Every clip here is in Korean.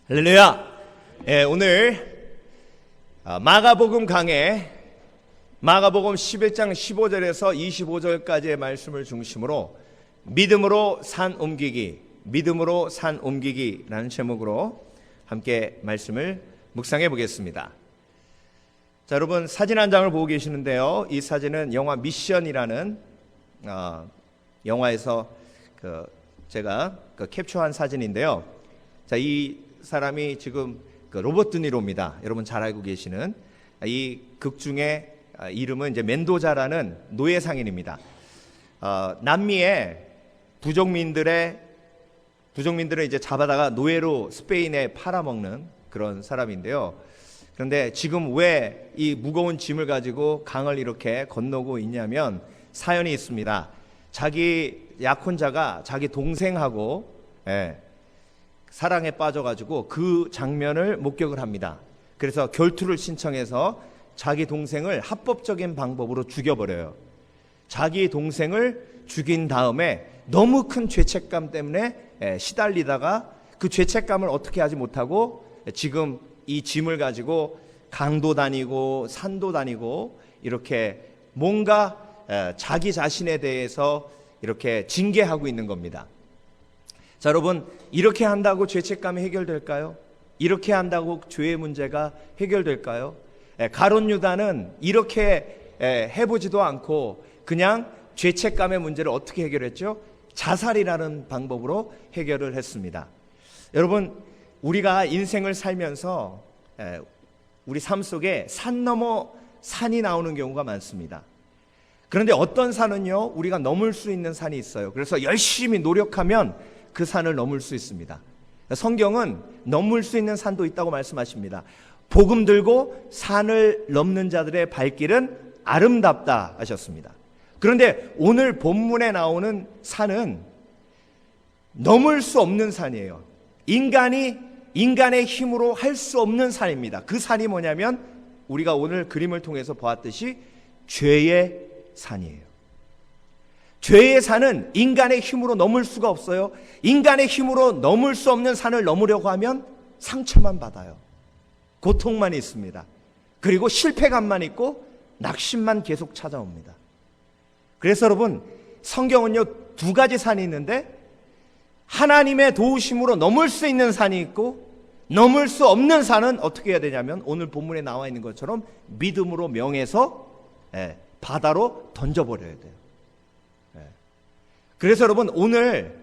할렐루야. 오늘 마가복음 강해 마가복음 11장 15절에서 25절까지의 말씀을 중심으로 믿음으로 산 옮기기라는 제목으로 함께 말씀을 묵상해 보겠습니다. 자, 여러분 사진 한 장을 보고 계시는데요. 이 사진은 영화 미션이라는 영화에서 제가 캡처한 사진인데요. 자, 이 사람이 지금 로버트 드니로입니다. 여러분 잘 알고 계시는 이 극 중에 이름은 이제 멘도자라는 노예 상인입니다. 남미의 부족민들을 이제 잡아다가 노예로 스페인에 팔아먹는 그런 사람인데요. 그런데 지금 왜 이 무거운 짐을 가지고 강을 이렇게 건너고 있냐면 사연이 있습니다. 자기 약혼자가 자기 동생하고 사랑에 빠져가지고 그 장면을 목격을 합니다. 그래서 결투를 신청해서 자기 동생을 합법적인 방법으로 죽여버려요. 자기 동생을 죽인 다음에 너무 큰 죄책감 때문에 시달리다가 그 죄책감을 어떻게 하지 못하고 지금 이 짐을 가지고 강도 다니고 산도 다니고 이렇게 뭔가 자기 자신에 대해서 이렇게 징계하고 있는 겁니다. 자, 여러분, 이렇게 한다고 죄책감이 해결될까요? 이렇게 한다고 죄의 문제가 해결될까요? 가룟 유다는 이렇게 해보지도 않고 그냥 죄책감의 문제를 어떻게 해결했죠? 자살이라는 방법으로 해결을 했습니다. 여러분, 우리가 인생을 살면서 우리 삶 속에 산 넘어 산이 나오는 경우가 많습니다. 그런데 어떤 산은요, 우리가 넘을 수 있는 산이 있어요. 그래서 열심히 노력하면 그 산을 넘을 수 있습니다. 성경은 넘을 수 있는 산도 있다고 말씀하십니다. 복음 들고 산을 넘는 자들의 발길은 아름답다 하셨습니다. 그런데 오늘 본문에 나오는 산은 넘을 수 없는 산이에요. 인간의 힘으로 할 수 없는 산입니다. 그 산이 뭐냐면 우리가 오늘 그림을 통해서 보았듯이 죄의 산이에요. 죄의 산은 인간의 힘으로 넘을 수가 없어요. 인간의 힘으로 넘을 수 없는 산을 넘으려고 하면 상처만 받아요. 고통만 있습니다. 그리고 실패감만 있고 낙심만 계속 찾아옵니다. 그래서 여러분, 성경은요, 두 가지 산이 있는데 하나님의 도우심으로 넘을 수 있는 산이 있고 넘을 수 없는 산은 어떻게 해야 되냐면 오늘 본문에 나와 있는 것처럼 믿음으로 명해서 바다로 던져버려야 돼요. 그래서 여러분, 오늘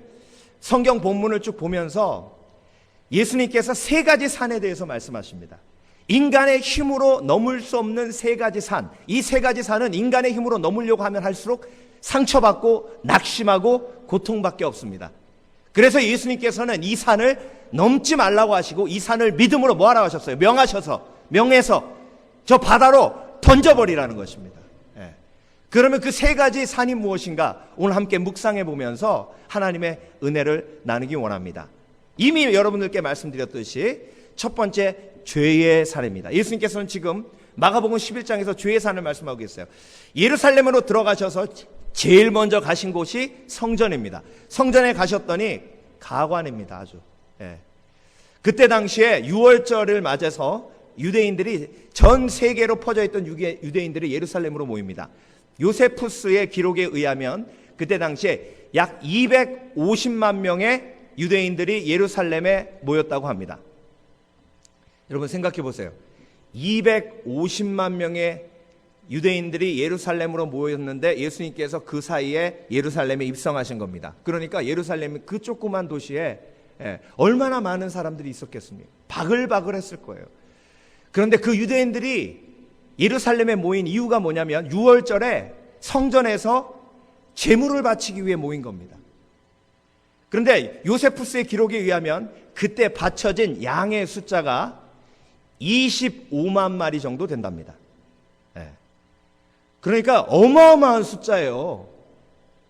성경 본문을 쭉 보면서 예수님께서 세 가지 산에 대해서 말씀하십니다. 인간의 힘으로 넘을 수 없는 세 가지 산. 이 세 가지 산은 인간의 힘으로 넘으려고 하면 할수록 상처받고 낙심하고 고통밖에 없습니다. 그래서 예수님께서는 이 산을 넘지 말라고 하시고 이 산을 믿음으로 뭐하라고 하셨어요? 명해서 저 바다로 던져버리라는 것입니다. 그러면 그 세 가지 산이 무엇인가 오늘 함께 묵상해 보면서 하나님의 은혜를 나누기 원합니다. 이미 여러분들께 말씀드렸듯이 첫 번째 죄의 산입니다. 예수님께서는 지금 마가복음 11장에서 죄의 산을 말씀하고 계세요. 예루살렘으로 들어가셔서 제일 먼저 가신 곳이 성전입니다. 성전에 가셨더니 가관입니다. 아주. 그때 당시에 유월절을 맞아서 유대인들이 전 세계로 퍼져 있던 유대인들이 예루살렘으로 모입니다. 요세푸스의 기록에 의하면 그때 당시에 약 250만 명의 유대인들이 예루살렘에 모였다고 합니다. 여러분 생각해 보세요. 250만 명의 유대인들이 예루살렘으로 모였는데 예수님께서 그 사이에 예루살렘에 입성하신 겁니다. 그러니까 예루살렘 그 조그만 도시에 얼마나 많은 사람들이 있었겠습니까? 바글바글 했을 거예요. 그런데 그 유대인들이 예루살렘에 모인 이유가 뭐냐면 유월절에 성전에서 제물을 바치기 위해 모인 겁니다. 그런데 요세푸스의 기록에 의하면 그때 바쳐진 양의 숫자가 25만 마리 정도 된답니다. 그러니까 어마어마한 숫자예요.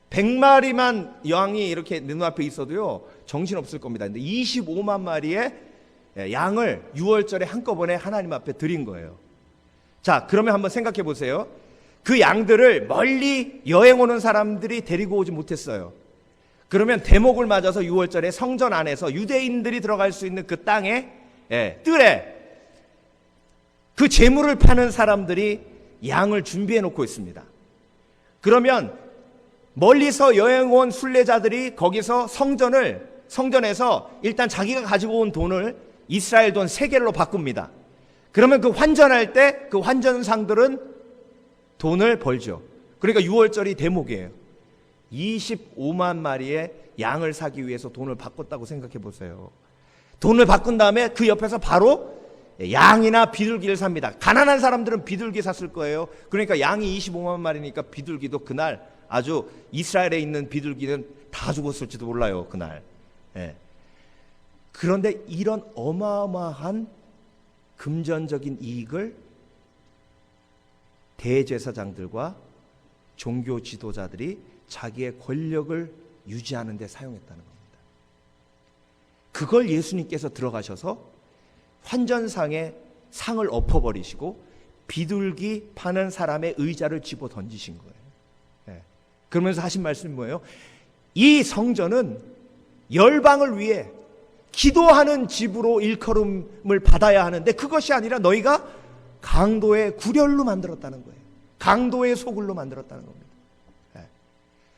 100마리만 양이 이렇게 눈앞에 있어도요 정신없을 겁니다. 근데 25만 마리의 양을 유월절에 한꺼번에 하나님 앞에 드린 거예요. 자, 그러면 한번 생각해 보세요. 그 양들을 멀리 여행 오는 사람들이 데리고 오지 못했어요. 그러면 대목을 맞아서 6월절에 성전 안에서 유대인들이 들어갈 수 있는 그 땅에 뜰에 그 재물을 파는 사람들이 양을 준비해 놓고 있습니다. 그러면 멀리서 여행 온 순례자들이 거기서 성전에서 일단 자기가 가지고 온 돈을 이스라엘 돈 세겔로 바꿉니다. 그러면 그 환전할 때 그 환전상들은 돈을 벌죠. 그러니까 유월절이 대목이에요. 25만 마리의 양을 사기 위해서 돈을 바꿨다고 생각해 보세요. 돈을 바꾼 다음에 그 옆에서 바로 양이나 비둘기를 삽니다. 가난한 사람들은 비둘기 샀을 거예요. 그러니까 양이 25만 마리니까 비둘기도 그날 아주 이스라엘에 있는 비둘기는 다 죽었을지도 몰라요, 그날. 그런데 이런 어마어마한 금전적인 이익을 대제사장들과 종교 지도자들이 자기의 권력을 유지하는 데 사용했다는 겁니다. 그걸 예수님께서 들어가셔서 환전상에 상을 엎어버리시고 비둘기 파는 사람의 의자를 집어 던지신 거예요. 그러면서 하신 말씀이 뭐예요? 이 성전은 열방을 위해 기도하는 집으로 일컬음을 받아야 하는데 그것이 아니라 너희가 강도의 구렬로 만들었다는 거예요. 강도의 소굴로 만들었다는 겁니다.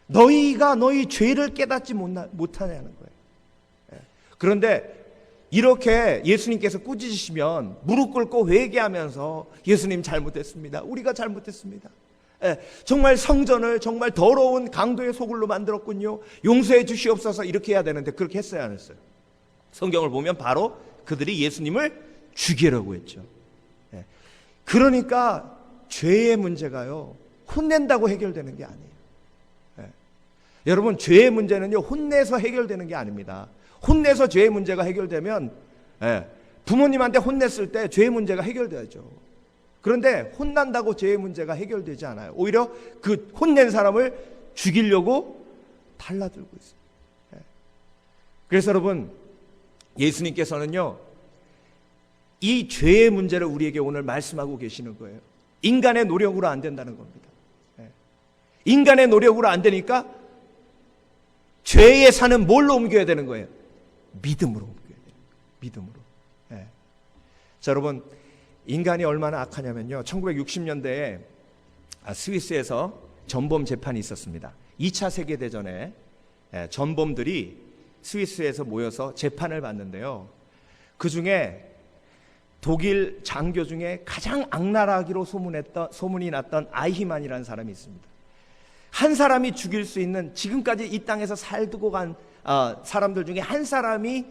너희가 너희 죄를 깨닫지 못하냐는 거예요. 그런데 이렇게 예수님께서 꾸짖으시면 무릎 꿇고 회개하면서 예수님 잘못했습니다. 우리가 잘못했습니다. 정말 성전을 정말 더러운 강도의 소굴로 만들었군요. 용서해 주시옵소서 이렇게 해야 되는데 그렇게 했어요, 안 했어요? 성경을 보면 바로 그들이 예수님을 죽이려고 했죠. 그러니까 죄의 문제가요, 혼낸다고 해결되는 게 아니에요. 여러분, 죄의 문제는요, 혼내서 해결되는 게 아닙니다. 혼내서 죄의 문제가 해결되면, 부모님한테 혼냈을 때 죄의 문제가 해결돼야죠. 그런데 혼난다고 죄의 문제가 해결되지 않아요. 오히려 그 혼낸 사람을 죽이려고 달라들고 있어요. 그래서 여러분, 예수님께서는요, 이 죄의 문제를 우리에게 오늘 말씀하고 계시는 거예요. 인간의 노력으로 안 된다는 겁니다. 인간의 노력으로 안 되니까 죄의 산은 뭘로 옮겨야 되는 거예요? 믿음으로 옮겨야 돼요. 믿음으로. 자, 여러분, 인간이 얼마나 악하냐면요, 1960년대에 스위스에서 전범 재판이 있었습니다. 2차 세계대전에 전범들이 스위스에서 모여서 재판을 받는데요, 그 중에 독일 장교 중에 가장 악랄하기로 소문이 났던 아이히만이라는 사람이 있습니다. 한 사람이 죽일 수 있는, 지금까지 이 땅에서 살고 간 사람들 중에 한 사람이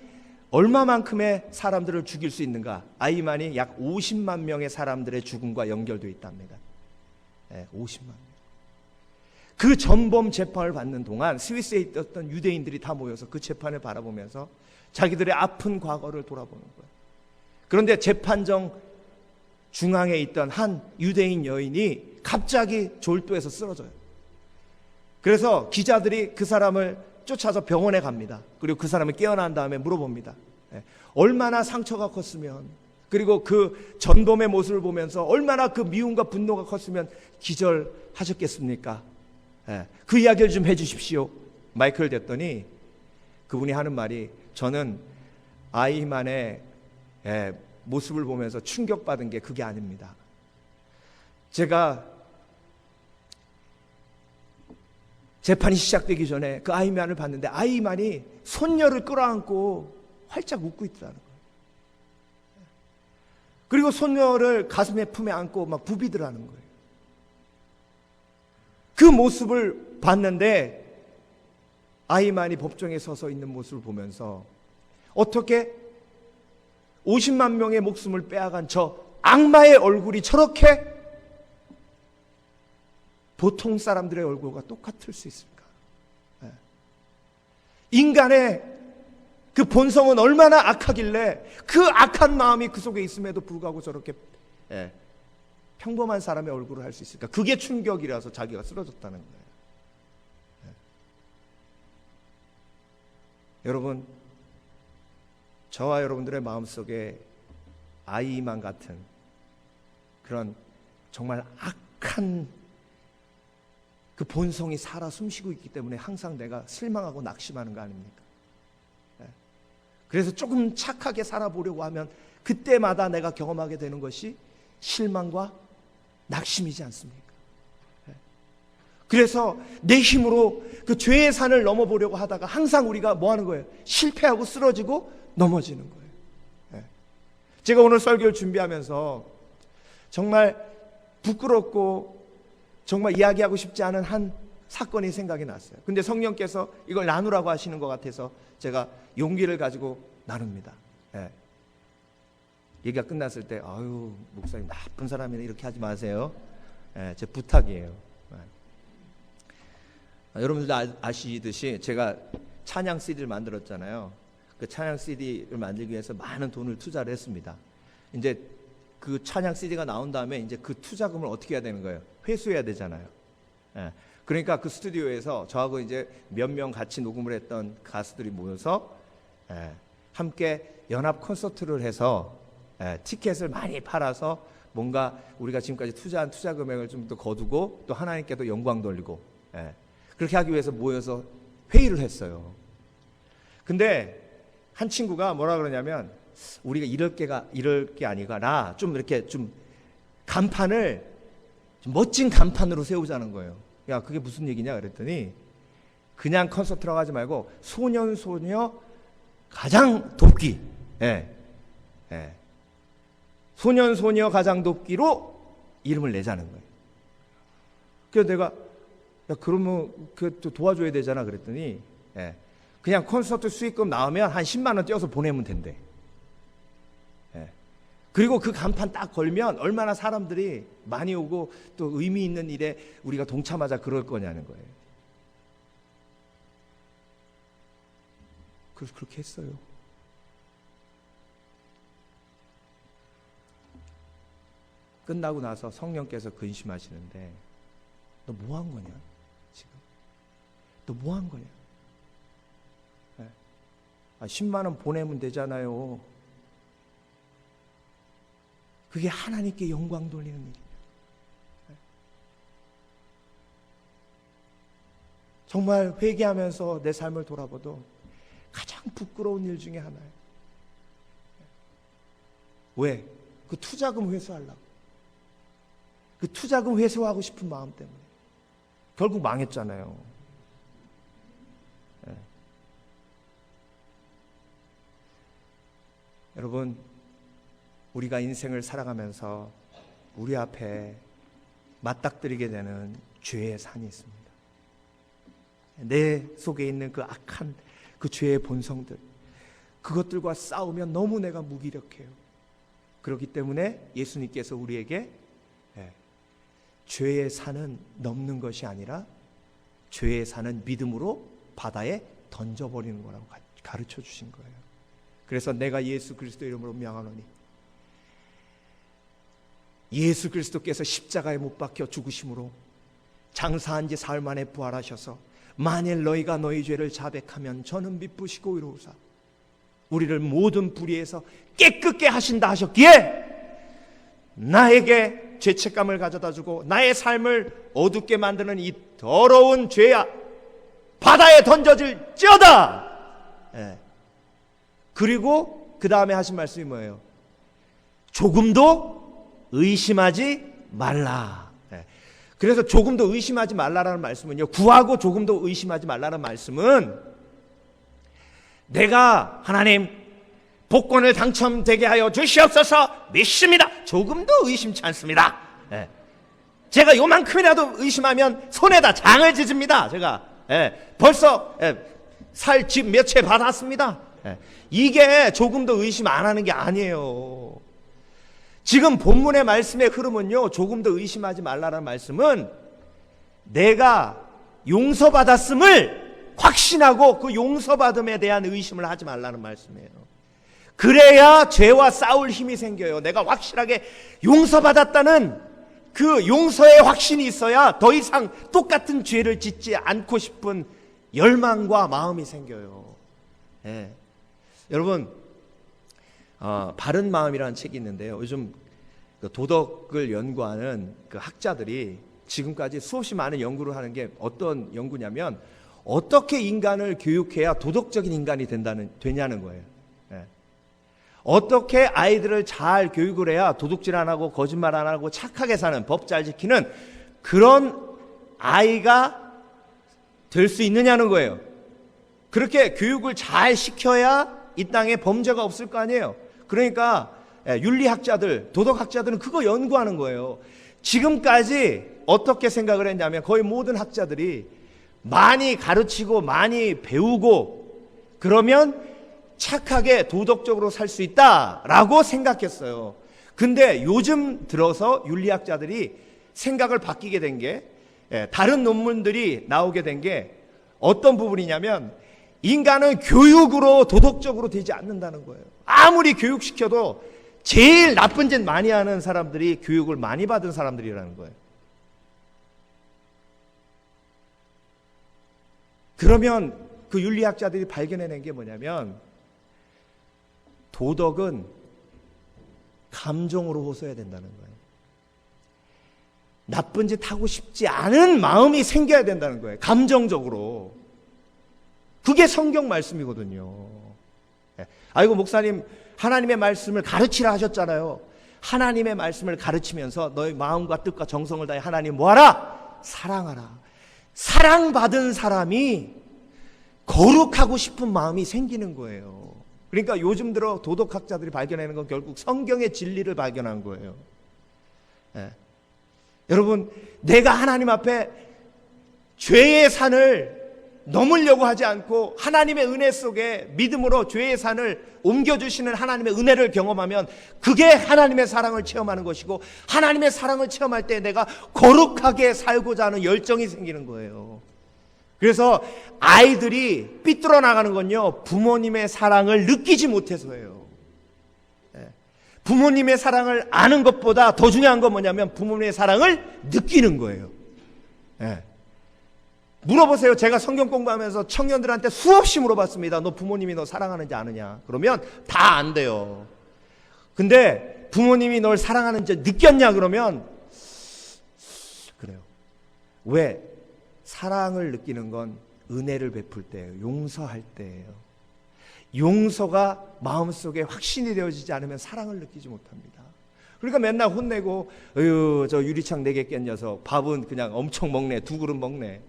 얼마만큼의 사람들을 죽일 수 있는가? 아이히만이 약 50만 명의 사람들의 죽음과 연결되어 있답니다. 50만 명. 그 전범 재판을 받는 동안 스위스에 있었던 유대인들이 다 모여서 그 재판을 바라보면서 자기들의 아픈 과거를 돌아보는 거예요. 그런데 재판정 중앙에 있던 한 유대인 여인이 갑자기 졸도해서 쓰러져요. 그래서 기자들이 그 사람을 쫓아서 병원에 갑니다. 그리고 그 사람이 깨어난 다음에 물어봅니다. 얼마나 상처가 컸으면, 그리고 그 전범의 모습을 보면서 얼마나 그 미움과 분노가 컸으면 기절하셨겠습니까? 그 이야기를 좀 해주십시오. 마이크를 댔더니 그분이 하는 말이, 저는 아이만의 모습을 보면서 충격받은 게 그게 아닙니다. 제가 재판이 시작되기 전에 그 아이만을 봤는데 아이만이 손녀를 끌어안고 활짝 웃고 있다는 거예요. 그리고 손녀를 가슴에 품에 안고 막 부비더라는 거예요. 그 모습을 봤는데 아이만이 법정에 서서 있는 모습을 보면서 어떻게 50만 명의 목숨을 빼앗은 저 악마의 얼굴이 저렇게 보통 사람들의 얼굴과 똑같을 수 있을까? 인간의 그 본성은 얼마나 악하길래 그 악한 마음이 그 속에 있음에도 불구하고 저렇게 평범한 사람의 얼굴을 할 수 있을까? 그게 충격이라서 자기가 쓰러졌다는 거예요. 여러분, 저와 여러분들의 마음속에 아이만 같은 그런 정말 악한 그 본성이 살아 숨쉬고 있기 때문에 항상 내가 실망하고 낙심하는 거 아닙니까? 그래서 조금 착하게 살아보려고 하면 그때마다 내가 경험하게 되는 것이 실망과 낙심이지 않습니까? 그래서 내 힘으로 그 죄의 산을 넘어보려고 하다가 항상 우리가 뭐 하는 거예요? 실패하고 쓰러지고 넘어지는 거예요. 제가 오늘 설교를 준비하면서 정말 부끄럽고 정말 이야기하고 싶지 않은 한 사건이 생각이 났어요. 근데 성령께서 이걸 나누라고 하시는 것 같아서 제가 용기를 가지고 나눕니다. 얘기가 끝났을 때 아유 목사님 나쁜 사람이네 이렇게 하지 마세요. 제 부탁이에요. 여러분들도 아시듯이 제가 찬양 CD를 만들었잖아요. 그 찬양 CD를 만들기 위해서 많은 돈을 투자를 했습니다. 이제 그 찬양 CD가 나온 다음에 이제 그 투자금을 어떻게 해야 되는 거예요? 회수해야 되잖아요. 그러니까 그 스튜디오에서 저하고 이제 몇 명 같이 녹음을 했던 가수들이 모여서 함께 연합 콘서트를 해서 티켓을 많이 팔아서 뭔가 우리가 지금까지 투자한 투자 금액을 좀 더 거두고 또 하나님께도 영광 돌리고 그렇게 하기 위해서 모여서 회의를 했어요. 근데 한 친구가 뭐라 그러냐면 우리가 이럴 게 아니라 좀 이렇게 좀 간판을 좀 멋진 간판으로 세우자는 거예요. 야 그게 무슨 얘기냐 그랬더니 그냥 콘서트라고 하지 말고 소년소녀 가장 돕기 소년소녀 가장 돕기로 이름을 내자는 거예요. 그래서 내가 야 그러면 그 도와줘야 되잖아 그랬더니 그냥 콘서트 수익금 나오면 한 10만 원 떼어서 보내면 된대. 그리고 그 간판 딱 걸면 얼마나 사람들이 많이 오고 또 의미 있는 일에 우리가 동참하자 그럴 거냐는 거예요. 그래서 그렇게 했어요. 끝나고 나서 성령께서 근심하시는데 너 뭐 한 거냐 지금? 너 뭐 한 거냐? 10만 원 보내면 되잖아요. 그게 하나님께 영광 돌리는 일이에요. 정말 회개하면서 내 삶을 돌아봐도 가장 부끄러운 일 중에 하나예요. 왜? 그 투자금 회수하려고. 그 투자금 회수하고 싶은 마음 때문에 결국 망했잖아요. 여러분 우리가 인생을 살아가면서 우리 앞에 맞닥뜨리게 되는 죄의 산이 있습니다. 내 속에 있는 그 악한 그 죄의 본성들, 그것들과 싸우면 너무 내가 무기력해요. 그렇기 때문에 예수님께서 우리에게 죄의 산은 넘는 것이 아니라 죄의 산은 믿음으로 바다에 던져버리는 거라고 가르쳐 주신 거예요. 그래서 내가 예수 그리스도 이름으로 명하노니 예수 그리스도께서 십자가에 못 박혀 죽으심으로 장사한 지 사흘 만에 부활하셔서 만일 너희가 너희 죄를 자백하면 저는 미쁘시고 의로우사 우리를 모든 불의에서 깨끗게 하신다 하셨기에 나에게 죄책감을 가져다 주고 나의 삶을 어둡게 만드는 이 더러운 죄야 바다에 던져질지어다. 그리고 그 다음에 하신 말씀이 뭐예요? 조금도 의심하지 말라. 그래서 조금도 의심하지 말라라는 말씀은요, 구하고 조금도 의심하지 말라는 말씀은 내가 하나님 복권을 당첨되게 하여 주시옵소서 믿습니다. 조금도 의심치 않습니다. 제가 요만큼이라도 의심하면 손에다 장을 지집니다. 제가 벌써 살 집 몇 채 받았습니다. 이게 조금도 의심 안 하는 게 아니에요. 지금 본문의 말씀의 흐름은요, 조금도 의심하지 말라는 말씀은 내가 용서받았음을 확신하고 그 용서받음에 대한 의심을 하지 말라는 말씀이에요. 그래야 죄와 싸울 힘이 생겨요. 내가 확실하게 용서받았다는 그 용서의 확신이 있어야 더 이상 똑같은 죄를 짓지 않고 싶은 열망과 마음이 생겨요. 여러분, 바른 마음이라는 책이 있는데요. 요즘 도덕을 연구하는 그 학자들이 지금까지 수없이 많은 연구를 하는 게 어떤 연구냐면 어떻게 인간을 교육해야 도덕적인 인간이 되냐는 거예요. 어떻게 아이들을 잘 교육을 해야 도둑질 안 하고 거짓말 안 하고 착하게 사는, 법 잘 지키는 그런 아이가 될 수 있느냐는 거예요. 그렇게 교육을 잘 시켜야 이 땅에 범죄가 없을 거 아니에요. 그러니까 윤리학자들, 도덕학자들은 그거 연구하는 거예요. 지금까지 어떻게 생각을 했냐면 거의 모든 학자들이 많이 가르치고 많이 배우고 그러면 착하게 도덕적으로 살 수 있다라고 생각했어요. 근데 요즘 들어서 윤리학자들이 생각을 바뀌게 된 게, 다른 논문들이 나오게 된 게 어떤 부분이냐면 인간은 교육으로 도덕적으로 되지 않는다는 거예요. 아무리 교육시켜도 제일 나쁜 짓 많이 하는 사람들이 교육을 많이 받은 사람들이라는 거예요. 그러면 그 윤리학자들이 발견해낸 게 뭐냐면 도덕은 감정으로 호소해야 된다는 거예요. 나쁜 짓 하고 싶지 않은 마음이 생겨야 된다는 거예요. 감정적으로. 그게 성경 말씀이거든요. 아이고 목사님 하나님의 말씀을 가르치라 하셨잖아요. 하나님의 말씀을 가르치면서 너의 마음과 뜻과 정성을 다해 하나님 뭐하라? 사랑하라. 사랑받은 사람이 거룩하고 싶은 마음이 생기는 거예요. 그러니까 요즘 들어 도덕학자들이 발견하는 건 결국 성경의 진리를 발견한 거예요. 여러분, 내가 하나님 앞에 죄의 산을 넘으려고 하지 않고 하나님의 은혜 속에 믿음으로 죄의 산을 옮겨주시는 하나님의 은혜를 경험하면 그게 하나님의 사랑을 체험하는 것이고, 하나님의 사랑을 체험할 때 내가 거룩하게 살고자 하는 열정이 생기는 거예요. 그래서 아이들이 삐뚤어 나가는 건요, 부모님의 사랑을 느끼지 못해서예요. 부모님의 사랑을 아는 것보다 더 중요한 건 뭐냐면 부모님의 사랑을 느끼는 거예요. 물어보세요. 제가 성경 공부하면서 청년들한테 수없이 물어봤습니다. 너 부모님이 너 사랑하는지 아느냐? 그러면 다 안 돼요. 근데 부모님이 널 사랑하는지 느꼈냐? 그러면 그래요. 왜? 사랑을 느끼는 건 은혜를 베풀 때예요. 용서할 때예요. 용서가 마음속에 확신이 되어지지 않으면 사랑을 느끼지 못합니다. 그러니까 맨날 혼내고 어휴 저 유리창 4개 깬 녀석 밥은 그냥 엄청 먹네. 2그릇 먹네.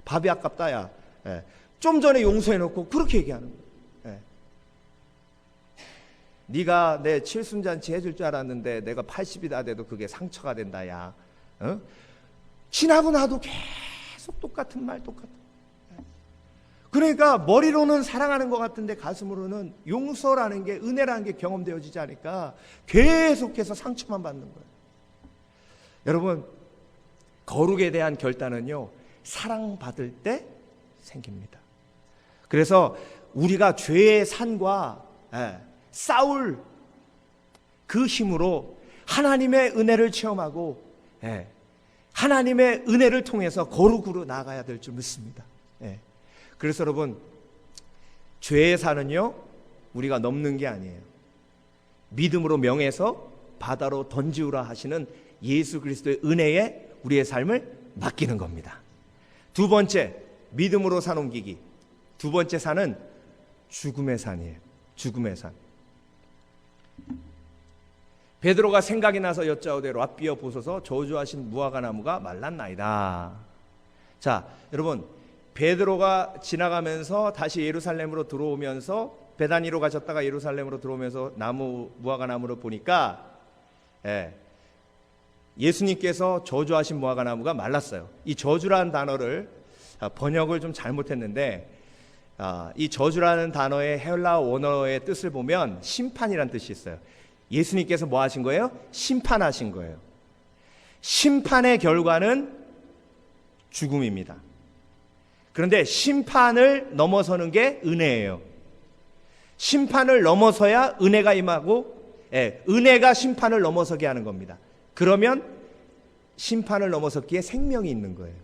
밥이 아깝다 야. 좀 전에 용서해놓고 그렇게 얘기하는 거예요. 네가 내 칠순잔치 해줄 줄 알았는데 내가 80이 다 돼도 그게 상처가 된다 야. 지나고 나도 계속 똑같은 말 똑같은. 그러니까 머리로는 사랑하는 것 같은데 가슴으로는 용서라는 게, 은혜라는 게 경험되어지지 않으니까 계속해서 상처만 받는 거예요. 여러분, 거룩에 대한 결단은요, 사랑받을 때 생깁니다. 그래서 우리가 죄의 산과 싸울 그 힘으로 하나님의 은혜를 체험하고 하나님의 은혜를 통해서 거룩으로 나아가야 될 줄 믿습니다. 그래서 여러분, 죄의 산은요 우리가 넘는 게 아니에요. 믿음으로 명해서 바다로 던지우라 하시는 예수 그리스도의 은혜에 우리의 삶을 맡기는 겁니다. 두 번째, 믿음으로 산 옮기기. 두 번째 산은 죽음의 산이에요. 죽음의 산. 베드로가 생각이 나서 여짜오되 랍비여 보소서 저주하신 무화과 나무가 말랐나이다. 자, 여러분, 베드로가 지나가면서 다시 예루살렘으로 들어오면서 베다니로 가셨다가 예루살렘으로 들어오면서 무화과 나무를 보니까 예수님께서 저주하신 무화과 나무가 말랐어요. 이 저주라는 단어를 번역을 좀 잘못했는데 이 저주라는 단어의 헬라어 원어의 뜻을 보면 심판이라는 뜻이 있어요. 예수님께서 뭐 하신 거예요? 심판하신 거예요. 심판의 결과는 죽음입니다. 그런데 심판을 넘어서는 게 은혜예요. 심판을 넘어서야 은혜가 임하고, 은혜가 심판을 넘어서게 하는 겁니다. 그러면 심판을 넘어섰기에 생명이 있는 거예요.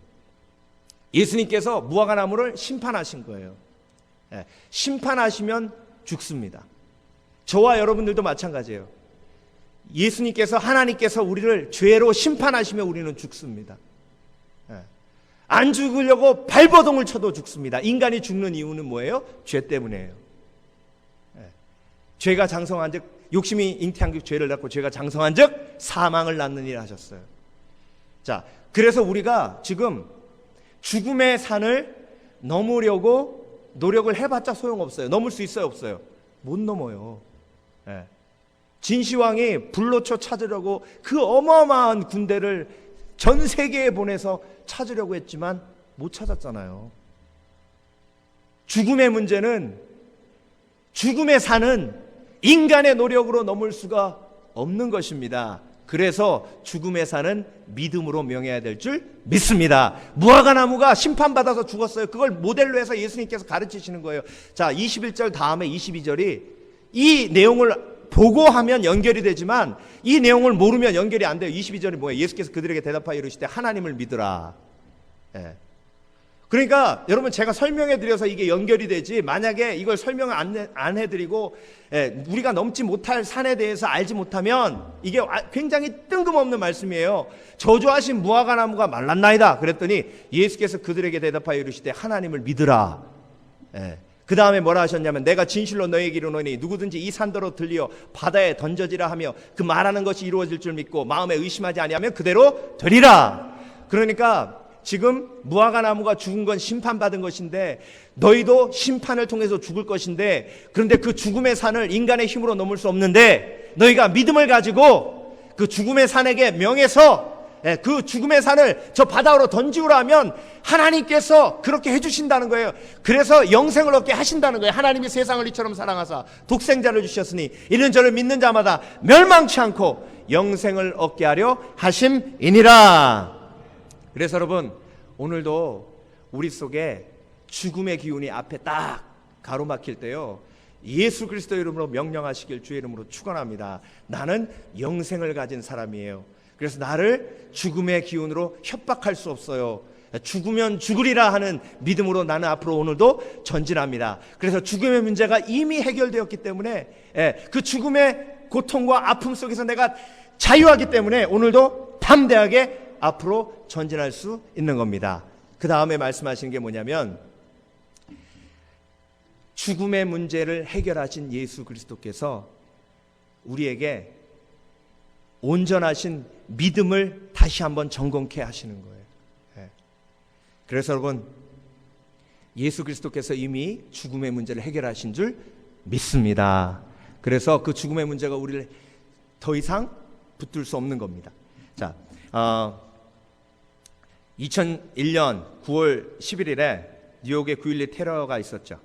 예수님께서 무화과 나무를 심판하신 거예요. 심판하시면 죽습니다. 저와 여러분들도 마찬가지예요. 예수님께서, 하나님께서 우리를 죄로 심판하시면 우리는 죽습니다. 안 죽으려고 발버둥을 쳐도 죽습니다. 인간이 죽는 이유는 뭐예요? 죄 때문이에요. 죄가 장성한즉 욕심이 잉태한즉 죄를 낳고 죄가 장성한즉 사망을 낳느니라 하셨어요. 자, 그래서 우리가 지금 죽음의 산을 넘으려고 노력을 해봤자 소용없어요. 넘을 수 있어요, 없어요? 못 넘어요. 예. 진시황이 불로초 찾으려고 그 어마어마한 군대를 전 세계에 보내서 찾으려고 했지만 못 찾았잖아요. 죽음의 문제는, 죽음의 산은 인간의 노력으로 넘을 수가 없는 것입니다. 그래서 죽음의 산은 믿음으로 명해야 될 줄 믿습니다. 무화과나무가 심판받아서 죽었어요. 그걸 모델로 해서 예수님께서 가르치시는 거예요. 자, 21절 다음에 22절이 이 내용을 보고 하면 연결이 되지만 이 내용을 모르면 연결이 안 돼요. 22절이 뭐예요? 예수께서 그들에게 대답하여 이르시되 하나님을 믿으라. 예. 그러니까 여러분, 제가 설명해 드려서 이게 연결이 되지, 만약에 이걸 설명을 안 해드리고 우리가 넘지 못할 산에 대해서 알지 못하면 이게 굉장히 뜬금없는 말씀이에요. 저주하신 무화과나무가 말랐나이다 그랬더니 예수께서 그들에게 대답하여 이르시되 하나님을 믿으라. 그 다음에 뭐라 하셨냐면 내가 진실로 너에게 이르노니 누구든지 이 산더러 들리어 바다에 던져지라 하며 그 말하는 것이 이루어질 줄 믿고 마음에 의심하지 아니하면 그대로 되리라. 그러니까 지금 무화과나무가 죽은 건 심판받은 것인데 너희도 심판을 통해서 죽을 것인데, 그런데 그 죽음의 산을 인간의 힘으로 넘을 수 없는데 너희가 믿음을 가지고 그 죽음의 산에게 명해서 그 죽음의 산을 저 바다로 던지우라 하면 하나님께서 그렇게 해주신다는 거예요. 그래서 영생을 얻게 하신다는 거예요. 하나님이 세상을 이처럼 사랑하사 독생자를 주셨으니 이는 저를 믿는 자마다 멸망치 않고 영생을 얻게 하려 하심이니라. 그래서 여러분, 오늘도 우리 속에 죽음의 기운이 앞에 딱 가로막힐 때요, 예수 그리스도 이름으로 명령하시길 주의 이름으로 축원합니다. 나는 영생을 가진 사람이에요. 그래서 나를 죽음의 기운으로 협박할 수 없어요. 죽으면 죽으리라 하는 믿음으로 나는 앞으로 오늘도 전진합니다. 그래서 죽음의 문제가 이미 해결되었기 때문에 그 죽음의 고통과 아픔 속에서 내가 자유하기 때문에 오늘도 담대하게 앞으로 전진할 수 있는 겁니다. 그 다음에 말씀하시는 게 뭐냐면, 죽음의 문제를 해결하신 예수 그리스도께서 우리에게 온전하신 믿음을 다시 한번 점검케 하시는 거예요. 그래서 여러분, 예수 그리스도께서 이미 죽음의 문제를 해결하신 줄 믿습니다. 그래서 그 죽음의 문제가 우리를 더 이상 붙들 수 없는 겁니다. 자, 2001년 9월 11일에 뉴욕에 9.11 테러가 있었죠.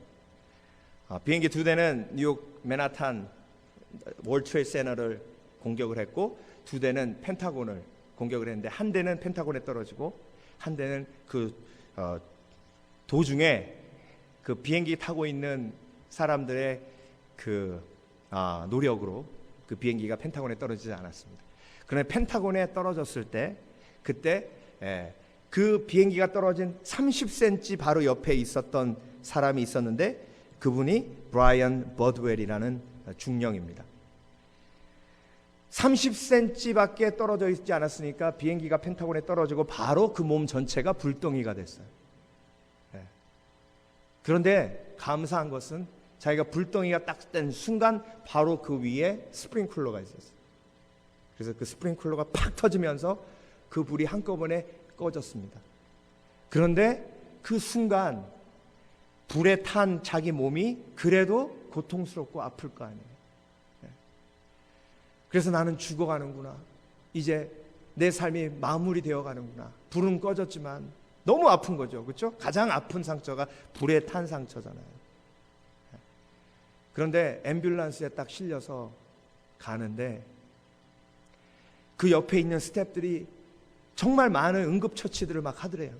비행기 2대는 뉴욕 맨하탄 월드 트레이드 센터를 공격을 했고, 2대는 펜타곤을 공격을 했는데, 한 대는 펜타곤에 떨어지고 한 대는 그 도중에 그 비행기 타고 있는 사람들의 그 노력으로 그 비행기가 펜타곤에 떨어지지 않았습니다. 그런데 펜타곤에 떨어졌을 때, 그때 그 비행기가 떨어진 30cm 바로 옆에 있었던 사람이 있었는데, 그분이 브라이언 버드웰이라는 중령입니다. 30cm밖에 떨어져 있지 않았으니까 비행기가 펜타곤에 떨어지고 바로 그 몸 전체가 불덩이가 됐어요. 그런데 감사한 것은 자기가 불덩이가 딱 된 순간 바로 그 위에 스프링클러가 있었어요. 그래서 그 스프링클러가 팍 터지면서 그 불이 한꺼번에 꺼졌습니다. 그런데 그 순간 불에 탄 자기 몸이 그래도 고통스럽고 아플 거 아니에요. 그래서 나는 죽어가는구나, 이제 내 삶이 마무리되어 가는구나. 불은 꺼졌지만 너무 아픈 거죠, 그렇죠? 가장 아픈 상처가 불에 탄 상처잖아요. 그런데 앰뷸런스에 딱 실려서 가는데 그 옆에 있는 스태프들이 정말 많은 응급처치들을 막 하더래요.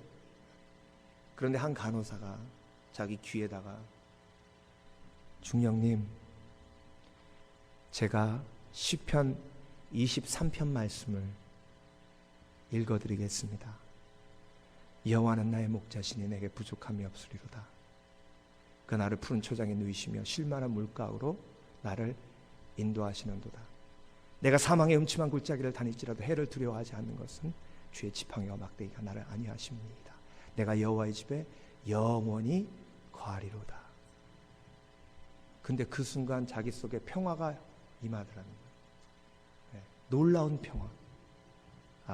그런데 한 간호사가 자기 귀에다가, 중령님, 제가 시편 23편 말씀을 읽어드리겠습니다. 여호와는 나의 목자시니 내게 부족함이 없으리로다. 그 나를 푸른 초장에 누이시며 쉴만한 물가로 나를 인도하시는도다. 내가 사망의 음침한 골짜기를 다닐지라도 해를 두려워하지 않는 것은 주의 지팡이와 막대기가 나를 안위하심이니이다. 내가 여호와의 집에 영원히 거하리로다. 근데 그 순간 자기 속에 평화가 임하더라는 거예요. 놀라운 평화.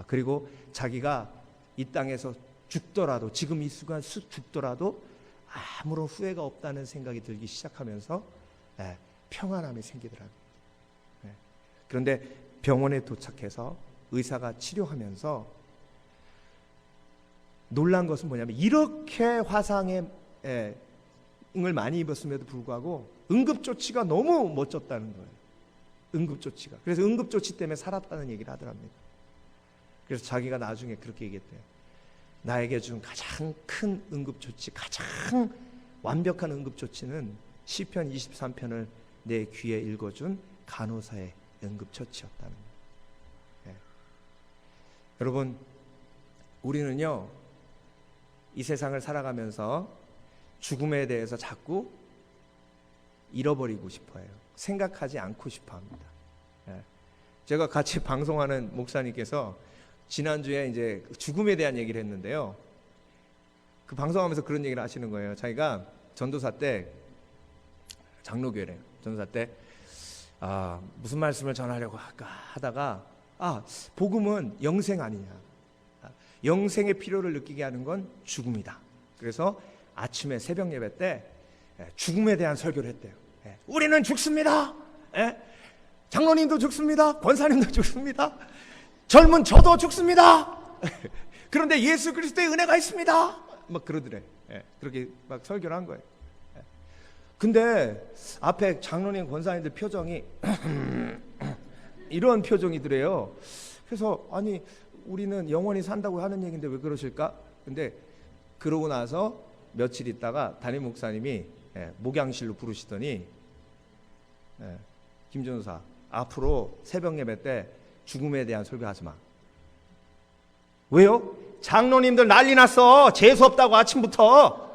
그리고 자기가 이 땅에서 죽더라도, 지금 이 순간 죽더라도 아무런 후회가 없다는 생각이 들기 시작하면서 평안함이 생기더라고요. 그런데 병원에 도착해서 의사가 치료하면서 놀란 것은 뭐냐면, 이렇게 화상을 많이 입었음에도 불구하고 응급조치가 너무 멋졌다는 거예요. 응급조치가. 그래서 응급조치 때문에 살았다는 얘기를 하더랍니다. 그래서 자기가 나중에 그렇게 얘기했대요. 나에게 준 가장 큰 응급조치, 가장 완벽한 응급조치는 시편 23편을 내 귀에 읽어준 간호사의 응급처치였다는 거예요. 여러분, 우리는요, 이 세상을 살아가면서 죽음에 대해서 자꾸 잃어버리고 싶어해요. 생각하지 않고 싶어합니다. 제가 같이 방송하는 목사님께서 지난주에 이제 죽음에 대한 얘기를 했는데요. 그 방송하면서 그런 얘기를 하시는 거예요. 자기가 전도사 때, 장로교회래요. 전도사 때 무슨 말씀을 전하려고 할까 하다가 복음은 영생 아니냐. 영생의 필요를 느끼게 하는 건 죽음이다. 그래서 아침에 새벽 예배 때 죽음에 대한 설교를 했대요. 우리는 죽습니다. 장로님도 죽습니다. 권사님도 죽습니다. 젊은 저도 죽습니다. 그런데 예수 그리스도의 은혜가 있습니다. 막 그러더래. 그렇게 막 설교를 한 거예요. 근데 앞에 장로님, 권사님들 표정이 이런 표정이더래요. 그래서 아니, 우리는 영원히 산다고 하는 얘기인데 왜 그러실까? 근데 그러고 나서 며칠 있다가 담임 목사님이 목양실로 부르시더니, 김 전도사, 앞으로 새벽 예배 때 죽음에 대한 설교하지 마. 왜요? 장로님들 난리 났어. 재수 없다고 아침부터.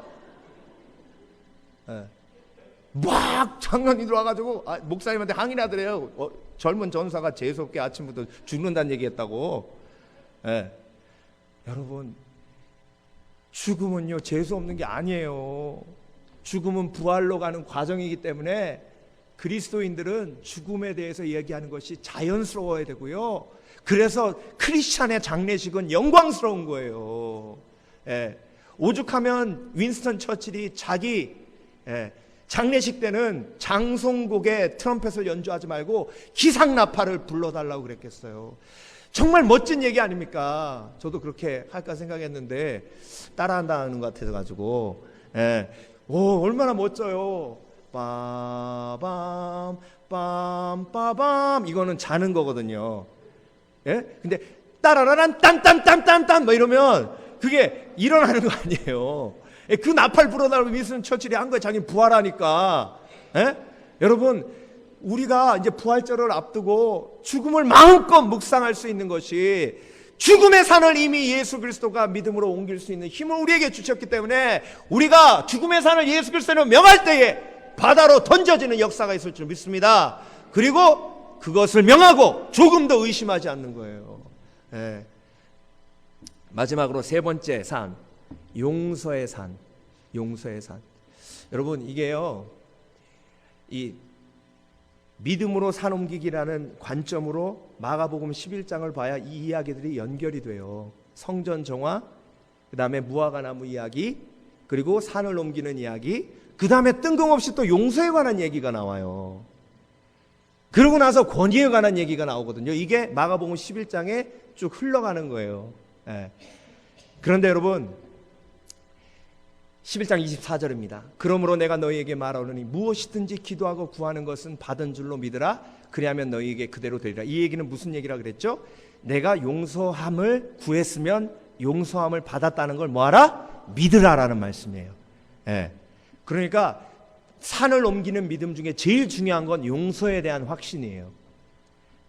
막 장로님들 와가지고 목사님한테 항의를 하더래요. 젊은 전사가 재수 없게 아침부터 죽는다는 얘기했다고. 여러분, 죽음은요, 재수 없는 게 아니에요. 죽음은 부활로 가는 과정이기 때문에 그리스도인들은 죽음에 대해서 얘기하는 것이 자연스러워야 되고요. 그래서 크리스찬의 장례식은 영광스러운 거예요. 오죽하면 윈스턴 처칠이 자기 장례식 때는 장송곡에 트럼펫을 연주하지 말고 기상나팔을 불러달라고 그랬겠어요. 정말 멋진 얘기 아닙니까? 저도 그렇게 할까 생각했는데 따라한다는 것 같아서 얼마나 멋져요. 빠밤 빰빠밤, 이거는 자는 거거든요. 근데 따라라란 딴딴딴딴딴 뭐 이러면 그게 일어나는 거 아니에요. 그 나팔 불어달라고 윈스턴 처칠이 한 거예요. 자기는 부활하니까. 여러분, 우리가 이제 부활절을 앞두고 죽음을 마음껏 묵상할 수 있는 것이, 죽음의 산을 이미 예수 그리스도가 믿음으로 옮길 수 있는 힘을 우리에게 주셨기 때문에 우리가 죽음의 산을 예수 그리스도로 명할 때에 바다로 던져지는 역사가 있을 줄 믿습니다. 그리고 그것을 명하고 조금 더 의심하지 않는 거예요. 마지막으로 세 번째 산, 용서의 산. 용서의 산. 여러분, 이게요, 이 믿음으로 산 옮기기라는 관점으로 마가복음 11장을 봐야 이 이야기들이 연결이 돼요. 성전 정화, 그 다음에 무화과나무 이야기, 그리고 산을 옮기는 이야기, 그 다음에 뜬금없이 또 용서에 관한 얘기가 나와요. 그러고 나서 권위에 관한 얘기가 나오거든요. 이게 마가복음 11장에 쭉 흘러가는 거예요. 그런데 여러분, 11장 24절입니다. 그러므로 내가 너희에게 말하노니 무엇이든지 기도하고 구하는 것은 받은 줄로 믿으라. 그리하면 너희에게 그대로 되리라. 이 얘기는 무슨 얘기라 그랬죠? 내가 용서함을 구했으면 용서함을 받았다는 걸 뭐하라? 믿으라라는 말씀이에요. 그러니까 산을 옮기는 믿음 중에 제일 중요한 건 용서에 대한 확신이에요.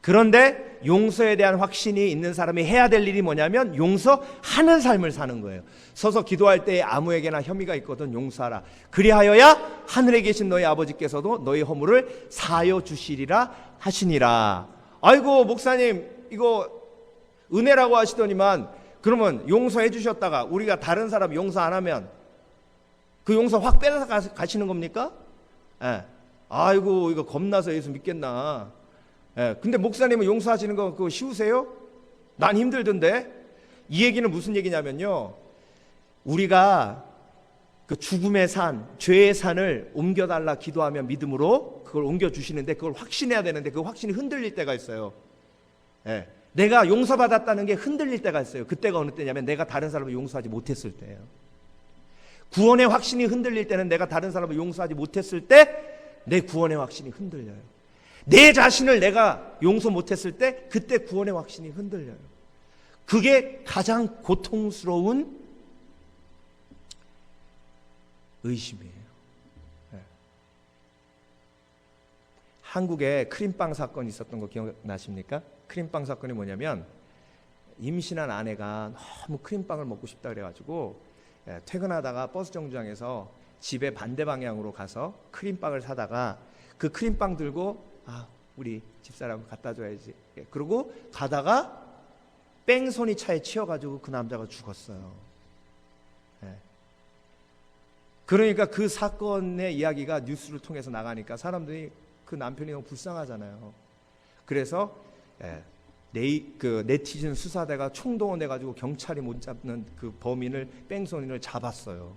그런데 용서에 대한 확신이 있는 사람이 해야 될 일이 뭐냐면 용서하는 삶을 사는 거예요. 서서 기도할 때에 아무에게나 혐의가 있거든 용서하라. 그리하여야 하늘에 계신 너희 아버지께서도 너희 허물을 사하여 주시리라 하시니라. 아이고 목사님, 이거 은혜라고 하시더니만 그러면 용서해 주셨다가 우리가 다른 사람 용서 안 하면 그 용서 확 빼서 가시는 겁니까? 아이고 이거 겁나서 예수 믿겠나. 예, 근데 목사님은 용서하시는 거 그거 쉬우세요? 난 힘들던데. 이 얘기는 무슨 얘기냐면요, 우리가 그 죽음의 산, 죄의 산을 옮겨달라 기도하면 믿음으로 그걸 옮겨주시는데, 그걸 확신해야 되는데 그 확신이 흔들릴 때가 있어요. 예, 내가 용서받았다는 게 흔들릴 때가 있어요. 그때가 어느 때냐면 내가 다른 사람을 용서하지 못했을 때예요. 구원의 확신이 흔들릴 때는 내가 다른 사람을 용서하지 못했을 때 내 구원의 확신이 흔들려요. 내 자신을 내가 용서 못했을 때 그때 구원의 확신이 흔들려요. 그게 가장 고통스러운 의심이에요. 네. 한국에 크림빵 사건이 있었던 거 기억나십니까? 크림빵 사건이 뭐냐면, 임신한 아내가 너무 크림빵을 먹고 싶다 그래가지고 퇴근하다가 버스 정류장에서 집에 반대 방향으로 가서 크림빵을 사다가 그 크림빵 들고 우리 집사람 갖다 줘야지, 그러고 가다가 뺑소니 차에 치여가지고 그 남자가 죽었어요. 그러니까 그 사건의 이야기가 뉴스를 통해서 나가니까 사람들이 그 남편이 너무 불쌍하잖아요. 그래서 그 네티즌 수사대가 총동원돼가지고 경찰이 못 잡는 그 범인을, 뺑소니를 잡았어요.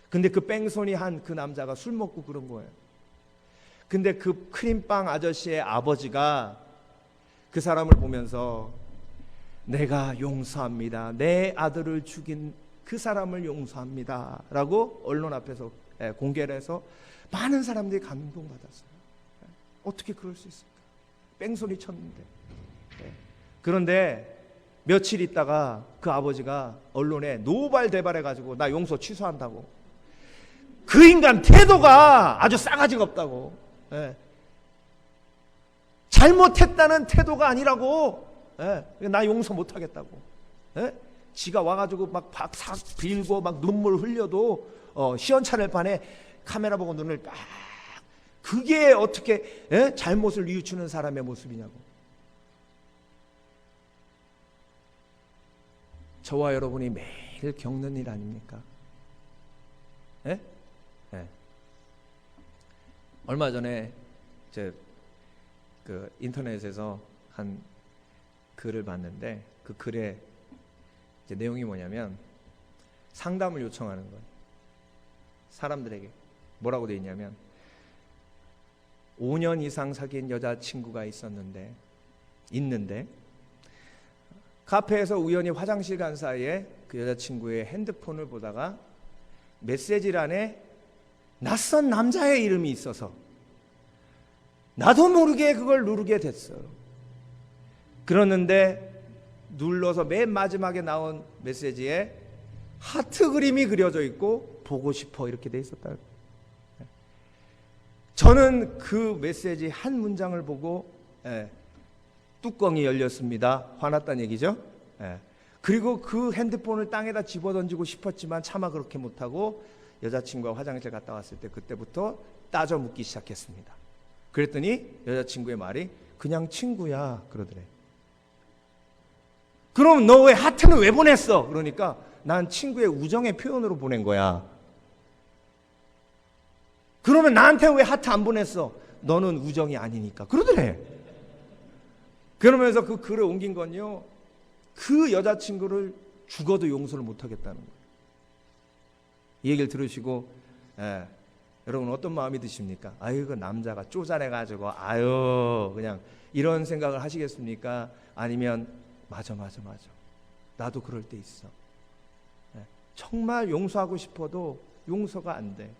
근데 그 뺑소니 한 그 남자가 술 먹고 그런 거예요. 근데 그 크림빵 아저씨의 아버지가 그 사람을 보면서 내가 용서합니다, 내 아들을 죽인 그 사람을 용서합니다 라고 언론 앞에서 공개를 해서 많은 사람들이 감동받았어요. 어떻게 그럴 수 있을까? 뺑소니 쳤는데. 그런데 며칠 있다가 그 아버지가 언론에 노발대발해가지고 나 용서 취소한다고. 그 인간 태도가 아주 싸가지가 없다고. 잘못했다는 태도가 아니라고. 나 용서 못하겠다고. 지가 와가지고 막 박삭 빌고 막 눈물 흘려도 시원찮을 판에 카메라 보고 눈을 딱. 그게 어떻게 잘못을 뉘우치는 사람의 모습이냐고. 저와 여러분이 매일 겪는 일 아닙니까? 얼마 전에 그 인터넷에서 한 글을 봤는데, 그 글에 이제 내용이 뭐냐면 상담을 요청하는 거예요. 사람들에게 뭐라고 되어 있냐면, 5년 이상 사귄 여자친구가 있는데 카페에서 우연히 화장실 간 사이에 그 여자친구의 핸드폰을 보다가 메시지란에 낯선 남자의 이름이 있어서 나도 모르게 그걸 누르게 됐어요. 그러는데 눌러서 맨 마지막에 나온 메시지에 하트 그림이 그려져 있고 보고 싶어 이렇게 돼 있었다. 저는 그 메시지 한 문장을 보고 뚜껑이 열렸습니다. 화났다는 얘기죠. 그리고 그 핸드폰을 땅에다 집어던지고 싶었지만 차마 그렇게 못하고 여자친구가 화장실 갔다 왔을 때 그때부터 따져 묻기 시작했습니다. 그랬더니 여자친구의 말이 그냥 친구야 그러더래. 그럼 너 왜 하트는 왜 보냈어? 그러니까 난 친구의 우정의 표현으로 보낸 거야. 그러면 나한테 왜 하트 안 보냈어? 너는 우정이 아니니까 그러더래. 그러면서 그 글을 옮긴 건요, 그 여자친구를 죽어도 용서를 못하겠다는 거예요. 이 얘기를 들으시고 여러분 어떤 마음이 드십니까? 아유 그 남자가 쪼잔해가지고 아유 그냥 이런 생각을 하시겠습니까? 아니면 맞아 나도 그럴 때 있어. 정말 용서하고 싶어도 용서가 안 돼.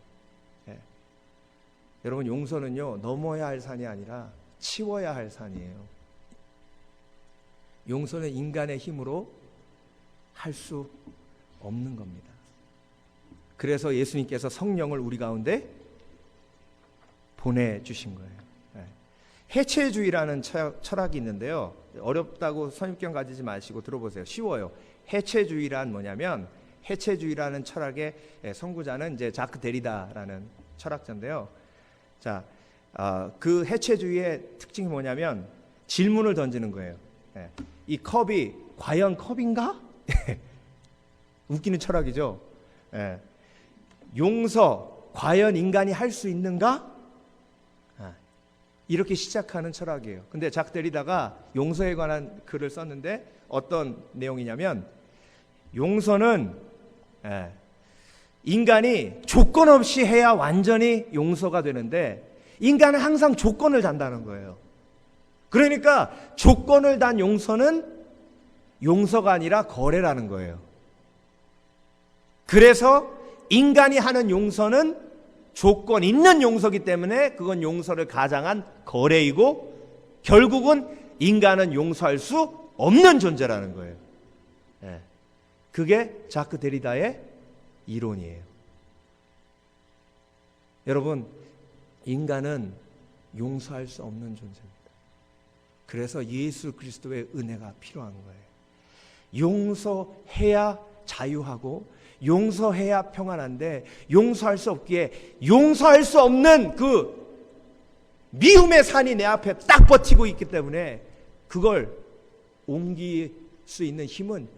여러분 용서는요 넘어야 할 산이 아니라 치워야 할 산이에요. 용서는 인간의 힘으로 할 수 없는 겁니다. 그래서 예수님께서 성령을 우리 가운데 보내주신 거예요. 해체주의라는 철학이 있는데요, 어렵다고 선입견 가지지 마시고 들어보세요. 쉬워요. 해체주의란 뭐냐면, 해체주의라는 철학의 선구자는 이제 자크 데리다라는 철학자인데요. 자, 그 해체주의의 특징이 뭐냐면 질문을 던지는 거예요. 이 컵이 과연 컵인가? 웃기는 철학이죠. 용서 과연 인간이 할 수 있는가? 이렇게 시작하는 철학이에요. 근데 작 데리다가 용서에 관한 글을 썼는데 어떤 내용이냐면, 용서는 인간이 조건 없이 해야 완전히 용서가 되는데 인간은 항상 조건을 단다는 거예요. 그러니까 조건을 단 용서는 용서가 아니라 거래라는 거예요. 그래서 인간이 하는 용서는 조건 있는 용서기 때문에 그건 용서를 가장한 거래이고, 결국은 인간은 용서할 수 없는 존재라는 거예요. 그게 자크 데리다의 이론이에요. 여러분, 인간은 용서할 수 없는 존재입니다. 그래서 예수 그리스도의 은혜가 필요한 거예요. 용서해야 자유하고 용서해야 평안한데, 용서할 수 없기에 용서할 수 없는 그 미움의 산이 내 앞에 딱 버티고 있기 때문에 그걸 옮길 수 있는 힘은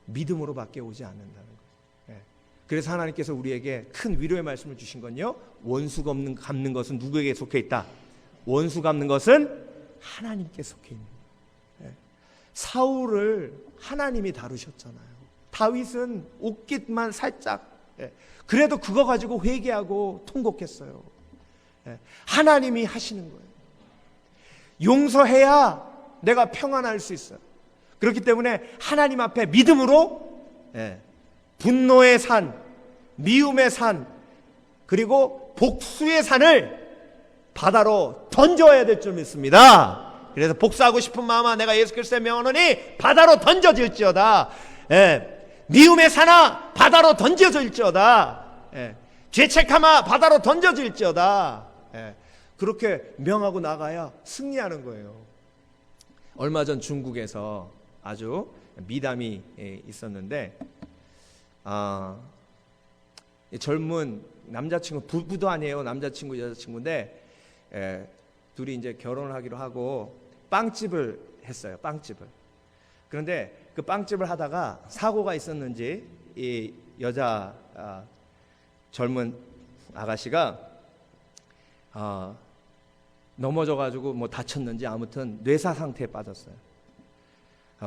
믿음으로밖에 오지 않는다는 거예요. 그래서 하나님께서 우리에게 큰 위로의 말씀을 주신 건요, 원수 갚는 것은 누구에게 속해 있다? 원수 갚는 것은 하나님께 속해 있는 거예요. 사울을 하나님이 다루셨잖아요. 다윗은 옷깃만 살짝, 그래도 그거 가지고 회개하고 통곡했어요. 하나님이 하시는 거예요. 용서해야 내가 평안할 수 있어요. 그렇기 때문에 하나님 앞에 믿음으로 분노의 산, 미움의 산, 그리고 복수의 산을 바다로 던져야 될 줄 믿습니다. 그래서 복수하고 싶은 마음아 내가 예수 그리스도의 명하노니 바다로 던져질지어다. 미움의 산아 바다로 던져질지어다. 죄책함아 바다로 던져질지어다. 그렇게 명하고 나가야 승리하는 거예요. 얼마 전 중국에서 아주 미담이 있었는데, 젊은 남자친구, 부부도 아니에요. 남자친구 여자친구인데 둘이 이제 결혼을 하기로 하고 빵집을 했어요. 빵집을. 그런데 그 빵집을 하다가 사고가 있었는지 이 여자 젊은 아가씨가 넘어져가지고 뭐 다쳤는지 아무튼 뇌사 상태에 빠졌어요.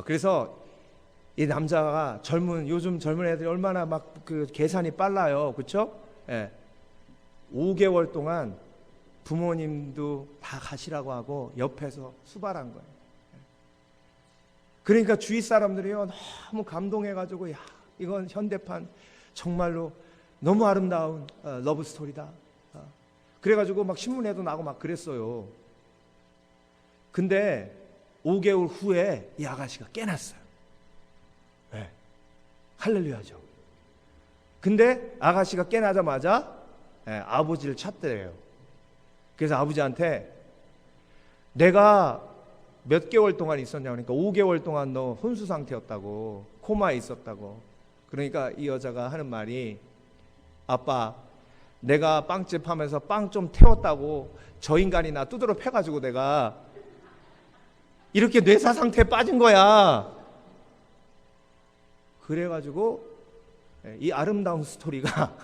그래서 이 남자가 요즘 젊은 애들이 얼마나 막 그 계산이 빨라요, 그렇죠? 5개월 동안 부모님도 다 가시라고 하고 옆에서 수발한 거예요. 그러니까 주위 사람들이요 너무 감동해가지고, 야, 이건 현대판 정말로 너무 아름다운 러브 스토리다. 그래가지고 막 신문에도 나고 막 그랬어요. 근데 5개월 후에 이 아가씨가 깨났어요. 할렐루야죠. 근데 아가씨가 깨나자마자 아버지를 찾더래요. 그래서 아버지한테 내가 몇 개월 동안 있었냐 그러니까 5개월 동안 너 혼수 상태였다고, 코마에 있었다고. 그러니까 이 여자가 하는 말이, 아빠 내가 빵집 하면서 빵 좀 태웠다고 저 인간이 나 두드러 패가지고 내가 이렇게 뇌사 상태에 빠진 거야. 그래가지고 이 아름다운 스토리가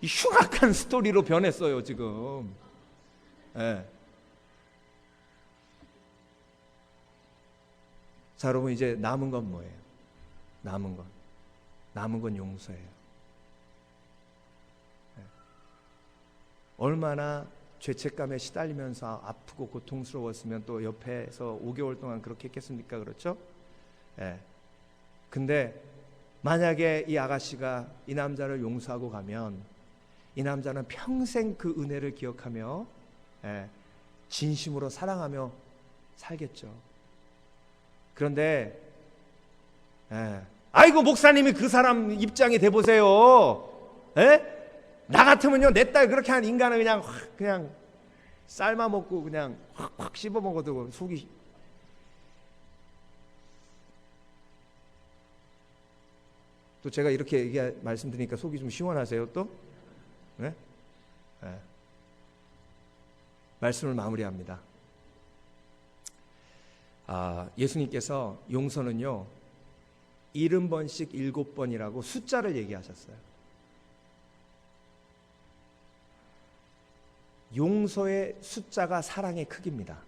이 흉악한 스토리로 변했어요 지금. 자, 여러분, 이제 남은 건 뭐예요? 남은 건 용서예요. 얼마나 죄책감에 시달리면서 아프고 고통스러웠으면 또 옆에서 5개월 동안 그렇게 했겠습니까? 그렇죠? 근데 만약에 이 아가씨가 이 남자를 용서하고 가면 이 남자는 평생 그 은혜를 기억하며 진심으로 사랑하며 살겠죠. 그런데 아이고 목사님이 그 사람 입장이 돼보세요. 나 같으면요 내 딸 그렇게 한 인간은 그냥 삶아 먹고 그냥 확 씹어 먹어도 속이. 또 제가 이렇게 말씀드리니까 속이 좀 시원하세요 또? 네? 말씀을 마무리합니다. 예수님께서 용서는요 70번씩 7번이라고 숫자를 얘기하셨어요. 용서의 숫자가 사랑의 크기입니다.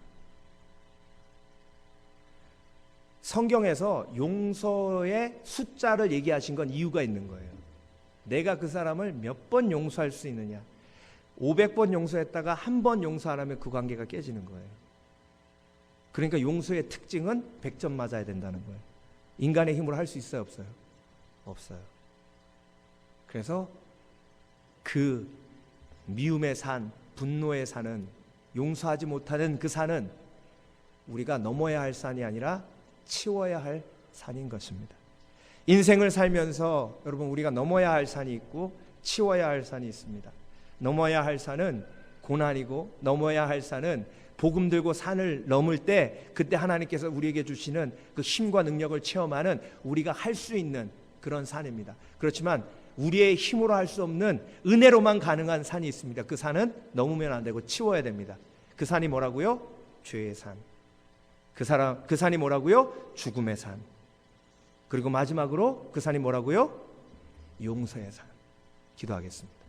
성경에서 용서의 숫자를 얘기하신 건 이유가 있는 거예요. 내가 그 사람을 몇 번 용서할 수 있느냐. 500번 용서했다가 한 번 용서 안 하면 그 관계가 깨지는 거예요. 그러니까 용서의 특징은 100점 맞아야 된다는 거예요. 인간의 힘으로 할 수 있어요, 없어요? 없어요. 그래서 그 미움의 산, 분노의 산은, 용서하지 못하는 그 산은 우리가 넘어야 할 산이 아니라 치워야 할 산인 것입니다. 인생을 살면서 여러분, 우리가 넘어야 할 산이 있고 치워야 할 산이 있습니다. 넘어야 할 산은 고난이고, 넘어야 할 산은 복음 들고 산을 넘을 때 그때 하나님께서 우리에게 주시는 그 힘과 능력을 체험하는, 우리가 할 수 있는 그런 산입니다. 그렇지만 우리의 힘으로 할 수 없는 은혜로만 가능한 산이 있습니다. 그 산은 넘으면 안 되고 치워야 됩니다. 그 산이 뭐라고요? 죄의 산. 그 산이 뭐라고요? 죽음의 산. 그리고 마지막으로 그 산이 뭐라고요? 용서의 산. 기도하겠습니다.